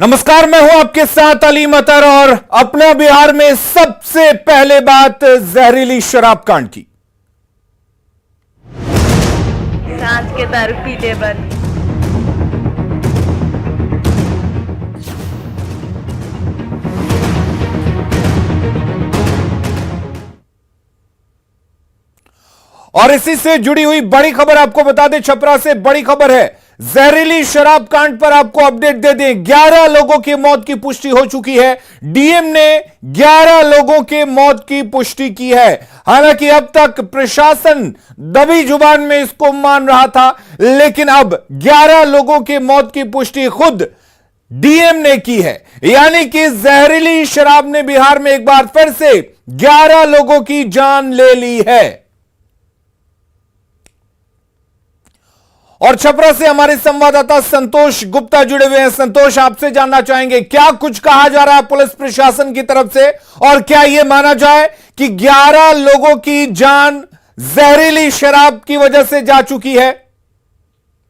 नमस्कार, मैं हूं आपके साथ अली मतर और अपना बिहार में सबसे पहले बात जहरीली शराब कांड की। सांझ के दारू पी ले बन। और इसी से जुड़ी हुई बड़ी खबर आपको बता दें, छपरा से बड़ी खबर है। जहरीली शराब कांड पर आपको अपडेट दे दें। 11 लोगों की मौत की पुष्टि हो चुकी है। डीएम ने 11 लोगों के मौत की पुष्टि की है। हालांकि अब तक प्रशासन दबी जुबान में इसको मान रहा था, लेकिन अब 11 लोगों की मौत की पुष्टि खुद डीएम ने की है। यानी कि जहरीली शराब ने बिहार में एक बार फिर से 11 लोगों की जान ले ली है। और छपरा से हमारे संवाददाता संतोष गुप्ता जुड़े हुए हैं। संतोष, आपसे जानना चाहेंगे क्या कुछ कहा जा रहा है पुलिस प्रशासन की तरफ से, और क्या यह माना जाए कि 11 लोगों की जान जहरीली शराब की वजह से जा चुकी है?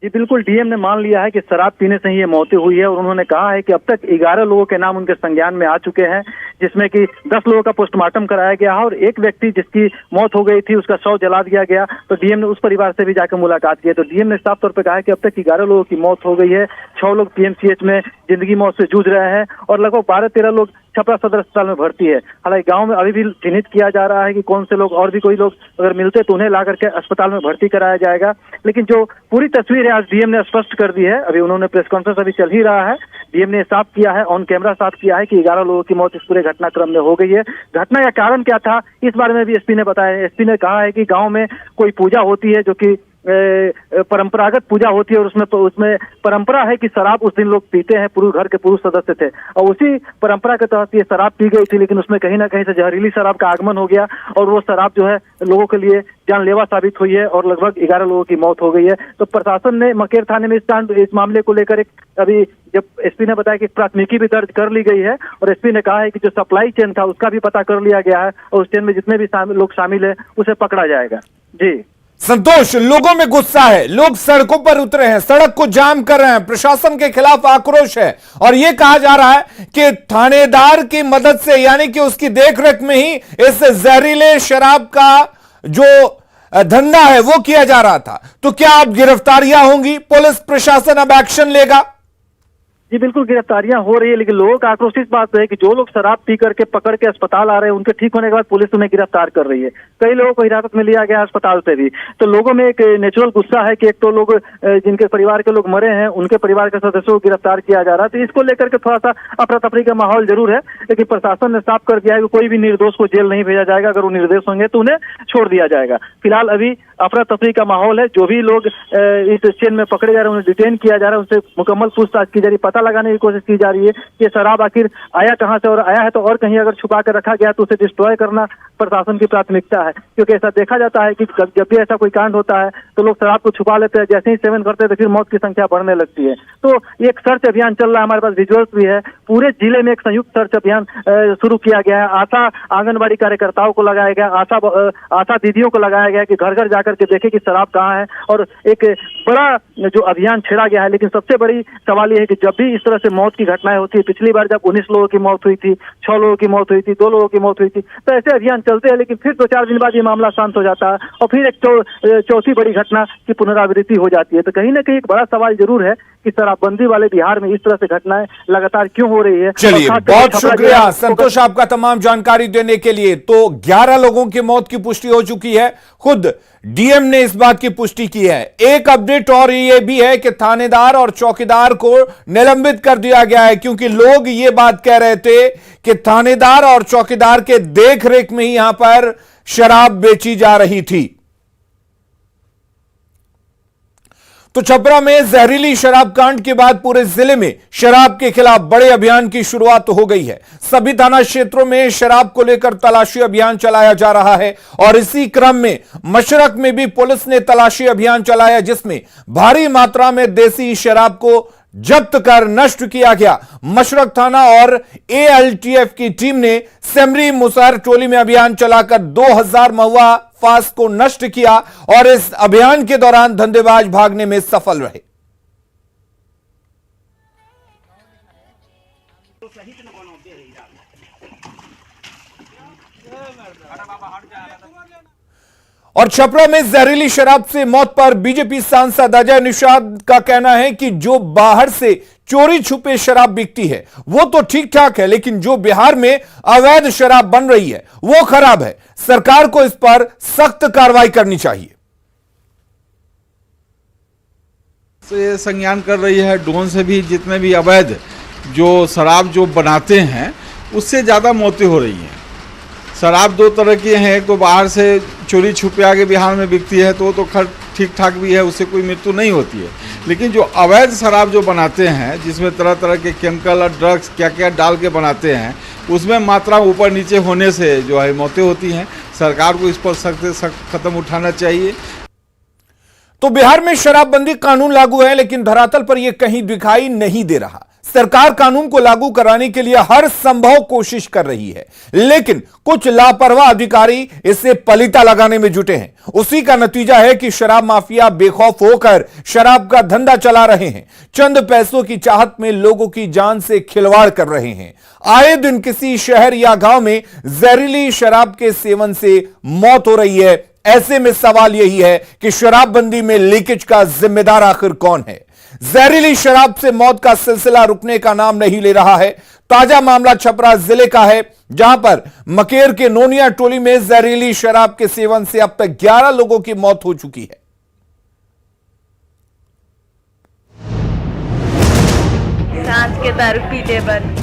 जी बिल्कुल, डीएम ने मान लिया है कि शराब पीने से ही ये मौतें हुई है और उन्होंने कहा है कि अब तक 11 लोगों के नाम उनके संज्ञान में आ चुके हैं, जिसमें कि 10 लोगों का पोस्टमार्टम कराया गया है और एक व्यक्ति जिसकी मौत हो गई थी उसका शव जला दिया गया। तो डीएम ने उस परिवार से भी जाकर मुलाकात की है। तो डीएम ने साफ तौर पर कहा है कि अब तक 11 लोगों की मौत हो गई है। 6 लोग पीएमसीएच में जिंदगी मौत से जूझ रहे हैं और लगभग 12-13 लोग छपरा सदर अस्पताल में भर्ती है। हालांकि गांव में अभी भी चिन्हित किया जा रहा है कि कौन से लोग, और भी कोई लोग अगर मिलते तो उन्हें ला करके अस्पताल में भर्ती कराया जाएगा। लेकिन जो पूरी तस्वीर है आज डीएम ने स्पष्ट कर दी है। अभी उन्होंने प्रेस कॉन्फ्रेंस अभी चल ही रहा है। डीएम ने साफ किया है, ऑन कैमरा साफ किया है कि 11 लोगों की मौत इस पूरे घटनाक्रम में हो गई है। घटना का कारण क्या था, इस बारे में भी एसपी ने बताया। एसपी ने कहा है कि गाँव में कोई पूजा होती है जो कि परंपरागत पूजा होती है और उसमें परंपरा है कि शराब उस दिन लोग पीते हैं, पूरे घर के पुरुष सदस्य थे और उसी परंपरा के तहत ये शराब पी गई थी। लेकिन उसमें कहीं ना कहीं से जहरीली शराब का आगमन हो गया और वो शराब जो है लोगों के लिए जानलेवा साबित हुई है और लगभग 11 लोगों की मौत हो गई है। तो प्रशासन ने मकेर थाने में इस मामले को लेकर एक, अभी जब एसपी ने बताया कि प्राथमिकी भी दर्ज कर ली गई है और एसपी ने कहा है कि जो सप्लाई चेन था उसका भी पता कर लिया गया है और उस चेन में जितने भी लोग शामिल है उसे पकड़ा जाएगा। जी संतोष, लोगों में गुस्सा है, लोग सड़कों पर उतरे हैं, सड़क को जाम कर रहे हैं, प्रशासन के खिलाफ आक्रोश है और यह कहा जा रहा है कि थानेदार की मदद से, यानी कि उसकी देखरेख में ही इस जहरीले शराब का जो धंधा है वो किया जा रहा था। तो क्या अब गिरफ्तारियां होंगी? पुलिस प्रशासन अब एक्शन लेगा? जी बिल्कुल, गिरफ्तारियां हो रही है, लेकिन लोगों का आक्रोश इस बात पे है कि जो लोग शराब पी करके पकड़ के अस्पताल आ रहे हैं उनके ठीक होने के बाद पुलिस उन्हें गिरफ्तार कर रही है। कई लोगों को हिरासत में लिया गया अस्पताल से भी। तो लोगों में एक नेचुरल गुस्सा है कि एक तो लोग जिनके परिवार के लोग मरे हैं उनके परिवार के सदस्यों को गिरफ्तार किया जा रहा है। तो इसको लेकर के थोड़ा सा अफरा तफरी का माहौल जरूर है, लेकिन प्रशासन ने साफ कर दिया है कि कोई भी निर्दोष को जेल नहीं भेजा जाएगा। अगर वो निर्दोष होंगे तो उन्हें छोड़ दिया जाएगा। फिलहाल अभी अफरा तफरी का माहौल है। जो भी लोग इस चेन में पकड़े जा रहे हैं उन्हें डिटेन किया जा रहा है, उनसे मुकम्मल पूछताछ की जा रही है, पता लगाने की कोशिश की जा रही है कि शराब आखिर आया कहां से, और आया है तो और कहीं अगर छुपा कर रखा गया तो उसे डिस्ट्रॉय करना प्रशासन की प्राथमिकता है। क्योंकि ऐसा देखा जाता है कि जब भी ऐसा कोई कांड होता है तो लोग शराब को छुपा लेते हैं, जैसे ही सेवन करते हैं तो फिर मौत की संख्या बढ़ने लगती है। तो एक सर्च अभियान चल रहा है, हमारे पास विजुअल्स भी है। पूरे जिले में एक संयुक्त सर्च अभियान शुरू किया गया है। आशा आंगनबाड़ी कार्यकर्ताओं को लगाया गया, आशा दीदियों को लगाया गया कि घर घर जाकर के देखे कि शराब कहाँ है, और एक बड़ा जो अभियान छेड़ा गया है। लेकिन सबसे बड़ी सवाल यह है कि जब भी इस तरह से मौत की घटनाएं होती है, पिछली बार जब 19 लोगों की मौत हुई थी, 6 लोगों की मौत हुई थी, 2 लोगों की मौत हुई थी, तो ऐसे अभियान चलते हैं लेकिन फिर 2-4 दिन बाद ये मामला शांत हो जाता है और फिर एक चौथी बड़ी घटना की पुनरावृत्ति हो जाती है। तो कहीं ना कहीं एक बड़ा सवाल जरूर है कि शराबबंदी वाले बिहार में इस तरह से घटनाएं लगातार क्यों हो रही है। चलिए, बहुत शुक्रिया संतोष आपका तमाम जानकारी देने के लिए। तो 11 लोगों की मौत की पुष्टि हो चुकी है, खुद डीएम ने इस बात की पुष्टि की है। एक अपडेट और ये भी है कि थानेदार और चौकीदार को निलंबित कर दिया गया है, क्योंकि लोग ये बात कह रहे थे कि थानेदार और चौकीदार के देखरेख में ही यहां पर शराब बेची जा रही थी। तो छपरा में जहरीली शराब कांड के बाद पूरे जिले में शराब के खिलाफ बड़े अभियान की शुरुआत हो गई है। सभी थाना क्षेत्रों में शराब को लेकर तलाशी अभियान चलाया जा रहा है और इसी क्रम में मशरक में भी पुलिस ने तलाशी अभियान चलाया, जिसमें भारी मात्रा में देसी शराब को जब्त कर नष्ट किया गया। मशरक थाना और एएलटीएफ की टीम ने सेमरी मुसहर टोली में अभियान चलाकर 2000 महुआ फास्ट को नष्ट किया और इस अभियान के दौरान धंधेबाज भागने में सफल रहे। और छपरा में जहरीली शराब से मौत पर बीजेपी सांसद अजय निषाद का कहना है कि जो बाहर से चोरी छुपे शराब बिकती है वो तो ठीक ठाक है, लेकिन जो बिहार में अवैध शराब बन रही है वो खराब है। सरकार को इस पर सख्त कार्रवाई करनी चाहिए। से संज्ञान कर रही है ड्रोन से भी जितने भी अवैध जो शराब जो बनाते हैं उससे ज़्यादा मौतें हो रही हैं। शराब दो तरह की हैं, एक तो बाहर से चोरी छुपे आगे बिहार में बिकती है तो खैर ठीक ठाक भी है, उससे कोई मृत्यु नहीं होती है। लेकिन जो अवैध शराब जो बनाते हैं जिसमें तरह तरह के केमिकल और ड्रग्स क्या क्या डाल के बनाते हैं उसमें मात्रा ऊपर नीचे होने से जो है मौतें होती हैं। सरकार को इस पर सख्त से सख्त कदम उठाना चाहिए। तो बिहार में शराबबंदी कानून लागू है, लेकिन धरातल पर यह कहीं दिखाई नहीं दे रहा। सरकार कानून को लागू कराने के लिए हर संभव कोशिश कर रही है, लेकिन कुछ लापरवाह अधिकारी इसे पलीता लगाने में जुटे हैं। उसी का नतीजा है कि शराब माफिया बेखौफ होकर शराब का धंधा चला रहे हैं। चंद पैसों की चाहत में लोगों की जान से खिलवाड़ कर रहे हैं। आए दिन किसी शहर या गांव में जहरीली शराब के सेवन से मौत हो रही है। ऐसे में सवाल यही है कि शराबबंदी में लीकेज का जिम्मेदार आखिर कौन है? जहरीली शराब से मौत का सिलसिला रुकने का नाम नहीं ले रहा है। ताजा मामला छपरा जिले का है, जहां पर मकेर के नोनिया टोली में जहरीली शराब के सेवन से अब तक 11 लोगों की मौत हो चुकी है। सांझ के दारू पीले बन।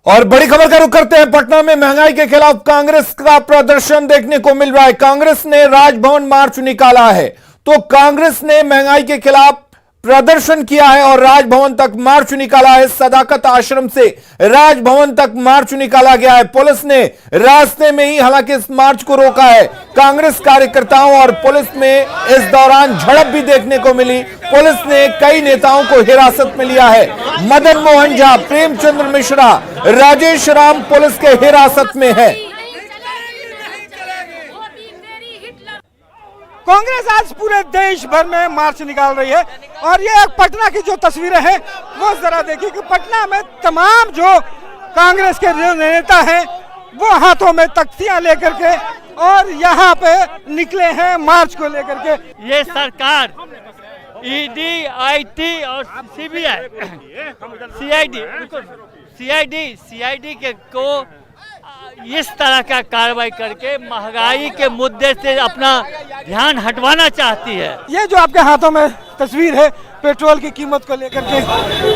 और बड़ी खबर का रुख करते हैं। पटना में महंगाई के खिलाफ कांग्रेस का प्रदर्शन देखने को मिल रहा है। कांग्रेस ने राजभवन मार्च निकाला है, तो कांग्रेस ने महंगाई के खिलाफ प्रदर्शन किया है और राजभवन तक मार्च निकाला है। सदाकत आश्रम से राजभवन तक मार्च निकाला गया है। पुलिस ने रास्ते में ही हालांकि इस मार्च को रोका है। कांग्रेस कार्यकर्ताओं और पुलिस में इस दौरान झड़प भी देखने को मिली। पुलिस ने कई नेताओं को हिरासत में लिया है। मदन मोहन झा, प्रेमचंद्र मिश्रा, राजेश राम पुलिस के हिरासत में है। कांग्रेस आज पूरे देश भर में मार्च निकाल रही है और ये पटना की जो तस्वीरें हैं वो जरा देखिए कि पटना में तमाम जो कांग्रेस के जो नेता हैं वो हाथों में तख्तियां लेकर के और यहाँ पे निकले हैं मार्च को लेकर के। ये सरकार ईडी, आईटी और सीबीआई, सीआईडी के को इस तरह का कार्रवाई करके महंगाई के मुद्दे से अपना ध्यान हटवाना चाहती है। ये जो आपके हाथों में तस्वीर है पेट्रोल की कीमत को लेकर के,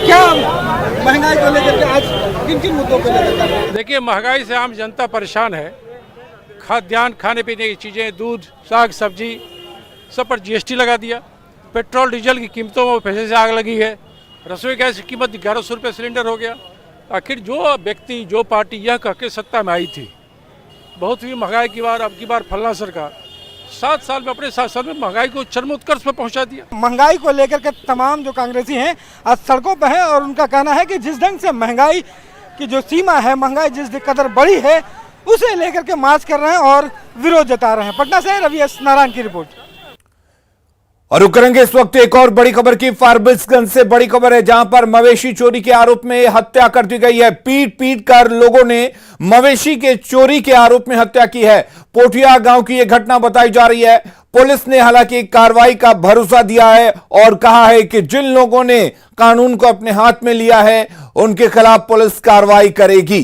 क्या महंगाई को लेकर के आज किन किन मुद्दों को लेकर के? देखिए, महंगाई से आम जनता परेशान है। खाद्यान्न, खाने पीने की चीज़ें, दूध, साग सब्जी सब पर जीएसटी लगा दिया। पेट्रोल डीजल की कीमतों में पैसे से आग लगी है। रसोई गैस की कीमत 1100 रुपये सिलेंडर हो गया। आखिर जो व्यक्ति, जो पार्टी यह कह के सत्ता में आई थी बहुत ही महंगाई की बार, अब की बार फलना सरकार 7 साल में अपने 7 साल में महंगाई को चरमोत्कर्ष पर पहुंचा दिया। महंगाई को लेकर के तमाम जो कांग्रेसी हैं आज सड़कों पर हैं और उनका कहना है कि जिस ढंग से महंगाई की जो सीमा है, महंगाई जिस कदर बढ़ी है उसे लेकर के मार्च कर रहे हैं और विरोध जता रहे हैं। पटना से रवि एस नारायण की रिपोर्ट। और रुक करेंगे इस वक्त एक और बड़ी खबर की। फारबिसगंज से बड़ी खबर है, जहां पर मवेशी चोरी के आरोप में हत्या कर दी गई है। पीट पीट कर लोगों ने मवेशी के चोरी के आरोप में हत्या की है। पोठिया गांव की यह घटना बताई जा रही है। पुलिस ने हालांकि कार्रवाई का भरोसा दिया है और कहा है कि जिन लोगों ने कानून को अपने हाथ में लिया है उनके खिलाफ पुलिस कार्रवाई करेगी।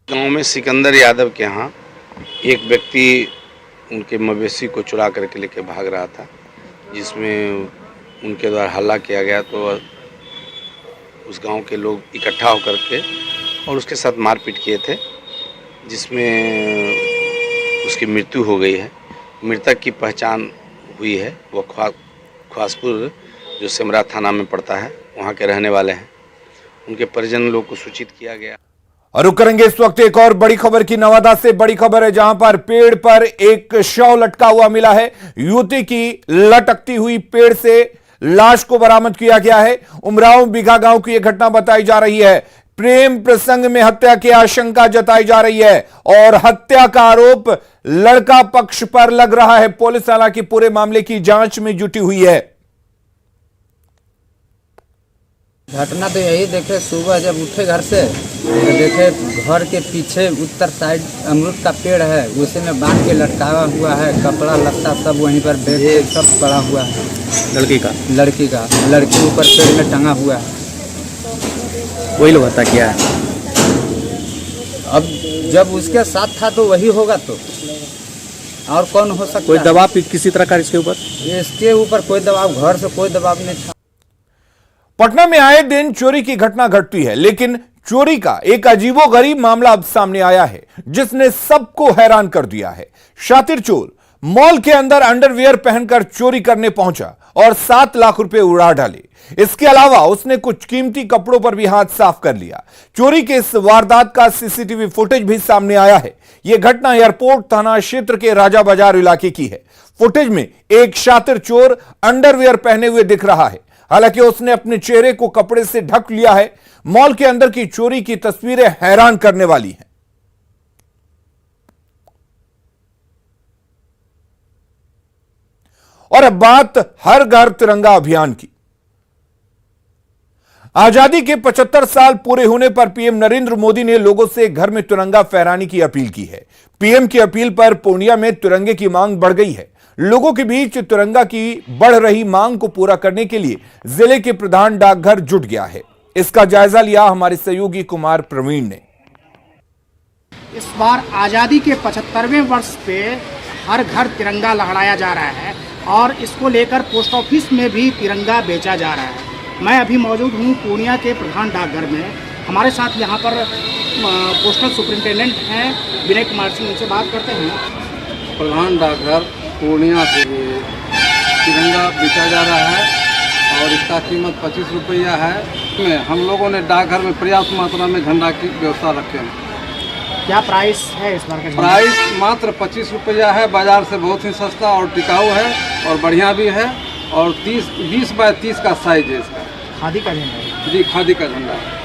गांव में सिकंदर यादव के यहाँ एक व्यक्ति उनके मवेशी को चुरा करके लेके भाग रहा था, जिसमें उनके द्वारा हल्ला किया गया। तो उस गांव के लोग इकट्ठा होकर के और उसके साथ मारपीट किए थे, जिसमें उसकी मृत्यु हो गई है। मृतक की पहचान हुई है, वो ख्वासपुर जो सिमरा थाना में पड़ता है वहाँ के रहने वाले हैं। उनके परिजन लोग को सूचित किया गया। और रुक करेंगे इस वक्त एक और बड़ी खबर की। नवादा से बड़ी खबर है, जहां पर पेड़ पर एक शव लटका हुआ मिला है। युवती की लटकती हुई पेड़ से लाश को बरामद किया गया है। उमराव बिघा गांव की यह घटना बताई जा रही है। प्रेम प्रसंग में हत्या की आशंका जताई जा रही है और हत्या का आरोप लड़का पक्ष पर लग रहा है। पुलिस हालांकि पूरे मामले की जांच में जुटी हुई है। घटना तो यही देखे, सुबह जब उठे घर से तो देखे घर के पीछे उत्तर साइड अमरूद का पेड़ है, उसी में बांध के लटकाया हुआ है, कपड़ा लत्ता सब वहीं पर बेड पे सब पड़ा हुआ है। लड़की ऊपर पेड़ में टंगा हुआ है। वही लोग हत्या किया है। अब जब उसके साथ था तो वही होगा, तो और कौन हो सकता है? कोई दबाव किसी तरह का इसके ऊपर कोई दबाव, घर से कोई दबाव नहीं था। पटना में आए दिन चोरी की घटना घटती है, लेकिन चोरी का एक अजीबोगरीब मामला अब सामने आया है जिसने सबको हैरान कर दिया है। शातिर चोर मॉल के अंदर अंडरवियर पहनकर चोरी करने पहुंचा और 7 लाख रुपए उड़ा डाले। इसके अलावा उसने कुछ कीमती कपड़ों पर भी हाथ साफ कर लिया। चोरी के इस वारदात का सीसीटीवी फुटेज भी सामने आया है। यह घटना एयरपोर्ट थाना क्षेत्र के राजा बाजार इलाके की है। फुटेज में एक शातिर चोर अंडरवियर पहने हुए दिख रहा है। हालांकि उसने अपने चेहरे को कपड़े से ढक लिया है। मॉल के अंदर की चोरी की तस्वीरें हैरान करने वाली हैं। और अब बात हर घर तिरंगा अभियान की। आजादी के 75 साल पूरे होने पर पीएम नरेंद्र मोदी ने लोगों से घर में तिरंगा फहराने की अपील की है। पीएम की अपील पर पूर्णिया में तिरंगे की मांग बढ़ गई है। लोगों के बीच तिरंगा की बढ़ रही मांग को पूरा करने के लिए जिले के प्रधान डाकघर जुट गया है। इसका जायजा लिया हमारे सहयोगी कुमार प्रवीण ने। इस बार आज़ादी के 75वें वर्ष पे हर घर तिरंगा लहराया जा रहा है और इसको लेकर पोस्ट ऑफिस में भी तिरंगा बेचा जा रहा है। मैं अभी मौजूद हूँ पूर्णिया के प्रधान डाकघर में। हमारे साथ यहाँ पर पोस्टल सुपरिंटेंडेंट हैं विनय कुमार सिंह, उनसे बात करते हैं। प्रधान डाकघर पूर्णिया से तिरंगा बेचा जा रहा है और इसका कीमत 25 रुपया है। हम लोगों ने डाकघर में पर्याप्त मात्रा में झंडा की व्यवस्था रखे हैं। क्या प्राइस है इस बार का? प्राइस मात्र 25 रुपया है। बाजार से बहुत ही सस्ता और टिकाऊ है और बढ़िया भी है और 20 बाय 30 का साइज है इसका। खादी का झंडा है? जी, खादी का झंडा है।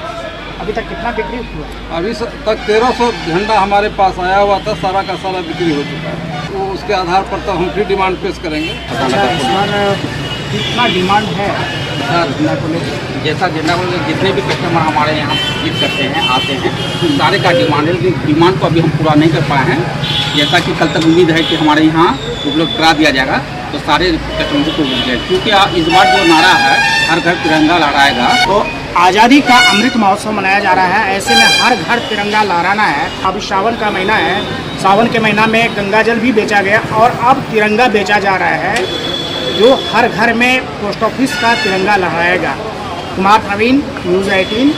अभी तक कितना बिक्री हुआ? अभी तक 1300 झंडा हमारे पास आया हुआ था, सारा का सारा बिक्री हो चुका है। तो उसके आधार पर तो हम फिर डिमांड पेश करेंगे। अच्छा, इस बार कितना डिमांड है झंडा को लेकर? जैसा झंडा को लेकर जितने भी कस्टमर हमारे यहाँ विजिट करते हैं, आते हैं, तो सारे का डिमांड है, लेकिन डिमांड को अभी हम पूरा नहीं कर पाए हैं। जैसा कि कल तक उम्मीद है कि हमारे यहाँ उपलब्ध करा दिया जाएगा, तो सारे कस्टमर को मिल जाए। क्योंकि इस बार जो नारा है हर घर तिरंगा लहराएगा, तो आज़ादी का अमृत महोत्सव मनाया जा रहा है। ऐसे में हर घर तिरंगा लहराना है। अब सावन का महीना है, सावन के महीना में गंगा जल भी बेचा गया और अब तिरंगा बेचा जा रहा है जो हर घर में पोस्ट ऑफिस का तिरंगा लहराएगा। कुमार प्रवीण, न्यूज़ 18।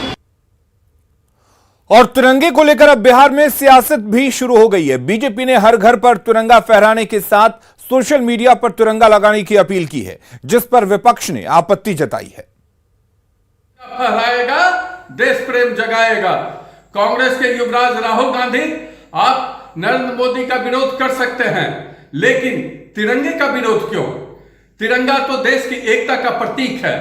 और तिरंगे को लेकर अब बिहार में सियासत भी शुरू हो गई है। बीजेपी ने हर घर पर तिरंगा फहराने के साथ सोशल मीडिया पर तिरंगा लगाने की अपील की है, जिस पर विपक्ष ने आपत्ति जताई है। फहराएगा, देश प्रेम जगाएगा। कांग्रेस के युवराज राहुल गांधी, आप नरेंद्र मोदी का विरोध कर सकते हैं, लेकिन तिरंगे का विरोध क्यों? तिरंगा तो देश की एकता का प्रतीक है।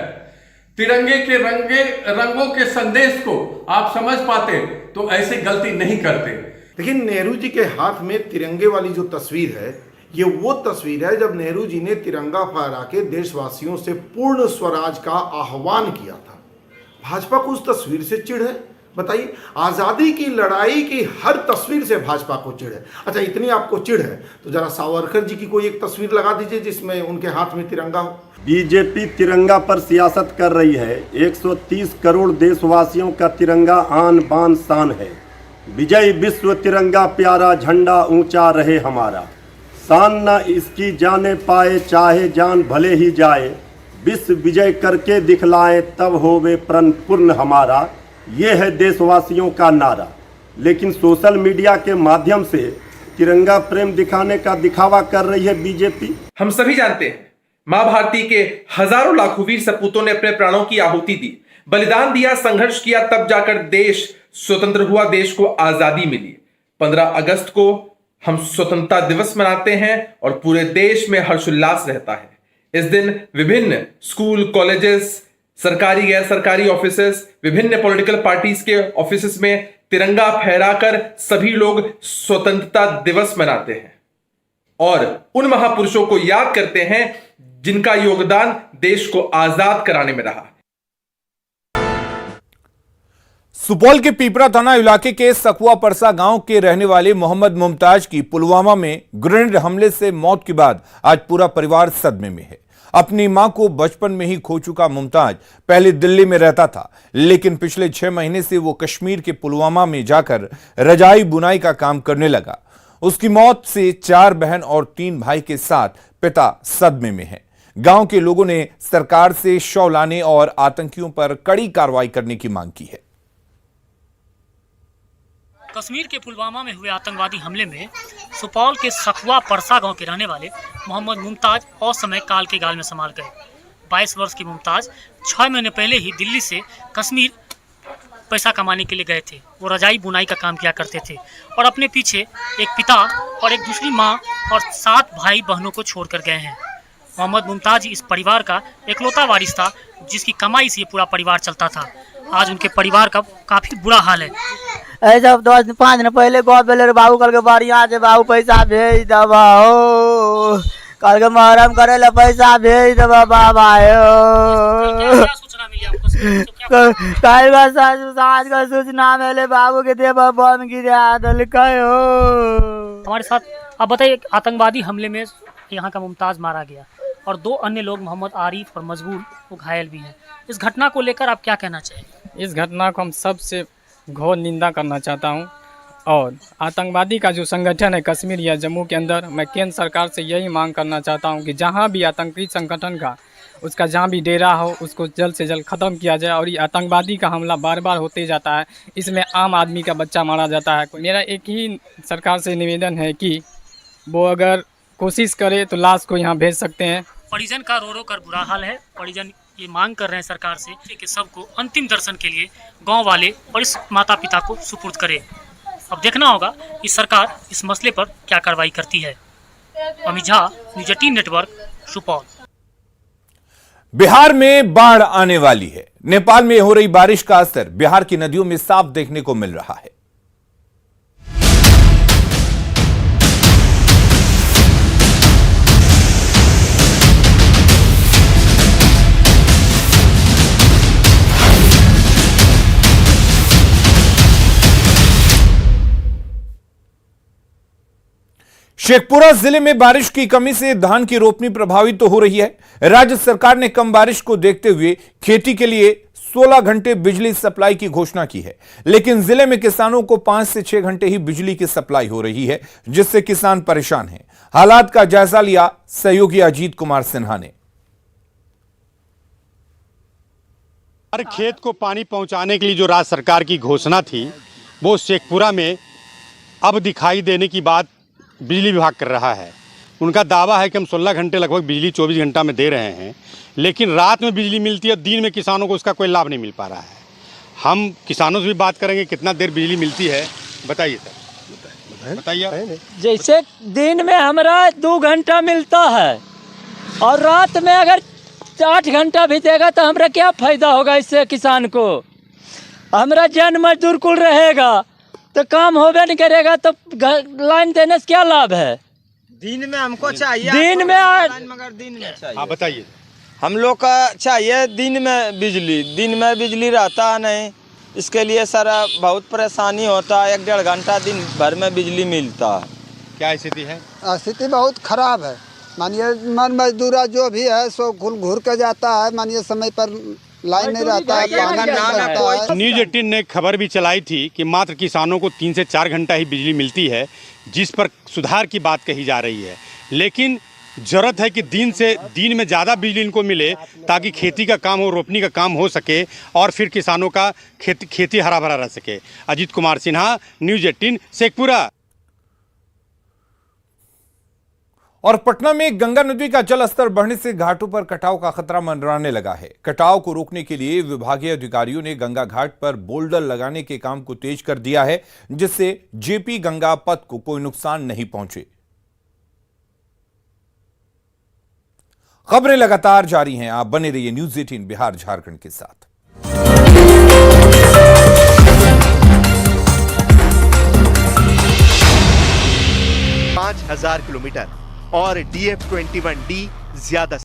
तिरंगे के रंगों के संदेश को आप समझ पाते तो ऐसी गलती नहीं करते। लेकिन नेहरू जी के हाथ में तिरंगे वाली जो तस्वीर है, ये वो तस्वीर है जब नेहरू जी ने तिरंगा फहरा के देशवासियों से पूर्ण स्वराज का आह्वान किया था। भाजपा को उस तस्वीर से चिढ़ है? बताइए, आजादी की लड़ाई की हर तस्वीर से भाजपा को चिढ़ है। अच्छा, इतनी आपको चिढ़ है तो जरा सावरकर जी की कोई एक तस्वीर लगा दीजिए जिसमें उनके हाथ में तिरंगा हो। बीजेपी तिरंगा पर सियासत कर रही है। 130 करोड़ देशवासियों का तिरंगा आन बान शान है। विजय विश्व तिरंगा प्यारा, झंडा ऊंचा रहे हमारा। शान न इसकी जाने पाए, चाहे जान भले ही जाए। विश्व विजय करके दिखलाए, तब होवे प्रण पूर्ण हमारा। ये है देशवासियों का नारा। लेकिन सोशल मीडिया के माध्यम से तिरंगा प्रेम दिखाने का दिखावा कर रही है बीजेपी। हम सभी जानते हैं, मां भारती के हजारों लाखों वीर सपूतों ने अपने प्राणों की आहुति दी, बलिदान दिया, संघर्ष किया, तब जाकर देश स्वतंत्र हुआ, देश को आजादी मिली। 15 अगस्त को हम स्वतंत्रता दिवस मनाते हैं और पूरे देश में हर्षोल्लास रहता है। इस दिन विभिन्न स्कूल, कॉलेजेस, सरकारी गैर सरकारी ऑफिसेस, विभिन्न पॉलिटिकल पार्टीज के ऑफिसेस में तिरंगा फहराकर सभी लोग स्वतंत्रता दिवस मनाते हैं और उन महापुरुषों को याद करते हैं जिनका योगदान देश को आजाद कराने में रहा। सुपौल के पीपरा थाना इलाके के सखुआ परसा गांव के रहने वाले मोहम्मद मुमताज की पुलवामा में ग्रेनेड हमले से मौत के बाद आज पूरा परिवार सदमे में है। अपनी मां को बचपन में ही खो चुका मुमताज पहले दिल्ली में रहता था, लेकिन पिछले 6 महीने से वो कश्मीर के पुलवामा में जाकर रजाई बुनाई का काम करने लगा। उसकी मौत से 4 बहन और 3 भाई के साथ पिता सदमे में है। गांव के लोगों ने सरकार से शव लाने और आतंकियों पर कड़ी कार्रवाई करने की मांग की है। कश्मीर के पुलवामा में हुए आतंकवादी हमले में सुपौल के सखुआ परसा गांव के रहने वाले मोहम्मद मुमताज असमय काल के गाल में संभाल गए। 22 वर्ष के मुमताज 6 महीने पहले ही दिल्ली से कश्मीर पैसा कमाने के लिए गए थे। वो रजाई बुनाई का काम किया करते थे और अपने पीछे एक पिता और एक दूसरी माँ और 7 भाई बहनों को छोड़ कर गए हैं। मोहम्मद मुमताज इस परिवार का इकलौता वारिस था, जिसकी कमाई से ये पूरा परिवार चलता था। आज उनके परिवार का काफी बुरा हाल है। जब 5 दिन पहले कह बेले बाबू कल के बढ़िया से बाबू पैसा भेज दबा हो, कल के मुहर्रम करे ला पैसा भेज दबा बाबा कल साँझ का सूचना मिले बाबू के देवा बम गिरा हो। हमारे साथ आप बताइए, आतंकवादी हमले में यहाँ का मुमताज मारा गया और 2 अन्य लोग मोहम्मद आरिफ और मजबूर वो घायल भी हैं। इस घटना को लेकर आप क्या कहना चाहेंगे? इस घटना को हम सबसे घोर निंदा करना चाहता हूं और आतंकवादी का जो संगठन है कश्मीर या जम्मू के अंदर, मैं केंद्र सरकार से यही मांग करना चाहता हूं कि जहां भी आतंकी संगठन का उसका जहां भी डेरा हो उसको जल्द से जल्द ख़त्म किया जाए। और ये आतंकवादी का हमला बार बार होते जाता है, इसमें आम आदमी का बच्चा मारा जाता है। मेरा एक ही सरकार से निवेदन है कि वो अगर कोशिश करे तो लाश को यहाँ भेज सकते हैं। परिजन का रो रो कर बुरा हाल है। परिजन ये मांग कर रहे हैं सरकार से कि सबको अंतिम दर्शन के लिए गांव वाले और इस माता पिता को सुपुर्द करे। अब देखना होगा कि सरकार इस मसले पर क्या कार्रवाई करती है। Amit Jha, news 18 network, Supaul. बिहार में बाढ़ आने वाली है। नेपाल में हो रही बारिश का असर बिहार की नदियों में साफ देखने को मिल रहा है। शेखपुरा जिले में बारिश की कमी से धान की रोपनी प्रभावित तो हो रही है। राज्य सरकार ने कम बारिश को देखते हुए खेती के लिए 16 घंटे बिजली सप्लाई की घोषणा की है, लेकिन जिले में किसानों को 5 से 6 घंटे ही बिजली की सप्लाई हो रही है, जिससे किसान परेशान हैं। हालात का जायजा लिया सहयोगी अजीत कुमार सिन्हा ने। हर खेत को पानी पहुंचाने के लिए जो राज्य सरकार की घोषणा थी, वो शेखपुरा में अब दिखाई देने की बात बिजली विभाग कर रहा है। उनका दावा है कि हम 16 घंटे लगभग बिजली 24 घंटा में दे रहे हैं, लेकिन रात में बिजली मिलती है, दिन में किसानों को उसका कोई लाभ नहीं मिल पा रहा है। हम किसानों से भी बात करेंगे कितना देर बिजली मिलती है, बताइए सर, बताइए। जैसे दिन में हमारा 2 घंटा मिलता है और रात में अगर 8 घंटा भी देगा तो हमारा क्या फायदा होगा? इससे किसान को हमारा जन मजदूर कुल रहेगा तो काम होवे नहीं करेगा, तो लाइन देने से क्या लाभ है? दिन में हमको चाहिए, दिन में मगर दिन में चाहिए। हाँ बताइए। हम लोग का चाहिए दिन में बिजली, दिन में बिजली रहता है नहीं, इसके लिए सर बहुत परेशानी होता है। 1-1.5 घंटा दिन भर में बिजली मिलता है। क्या स्थिति है? स्थिति बहुत खराब है। मानिए मजदूरा जो भी है सो घूर के जाता है, मानिए समय पर लाइन नहीं रहता है, पानी नहीं रहता है। न्यूज़ 18 ने खबर भी चलाई थी कि मात्र किसानों को 3 से 4 घंटा ही बिजली मिलती है, जिस पर सुधार की बात कही जा रही है। लेकिन जरूरत है कि दिन में ज़्यादा बिजली इनको मिले, ताकि खेती का काम हो, रोपनी का काम हो सके और फिर किसानों का खेती हरा भरा रह सके। अजीत कुमार सिन्हा, न्यूज़ 18, शेखपुरा। और पटना में गंगा नदी का जल स्तर बढ़ने से घाटों पर कटाव का खतरा मंडराने लगा है। कटाव को रोकने के लिए विभागीय अधिकारियों ने गंगा घाट पर बोल्डर लगाने के काम को तेज कर दिया है, जिससे जेपी गंगा पथ को कोई नुकसान नहीं पहुंचे। खबरें लगातार जारी हैं, आप बने रहिए न्यूज़ 18 बिहार झारखंड के साथ। 5000 किलोमीटर और DF-21D ज्यादा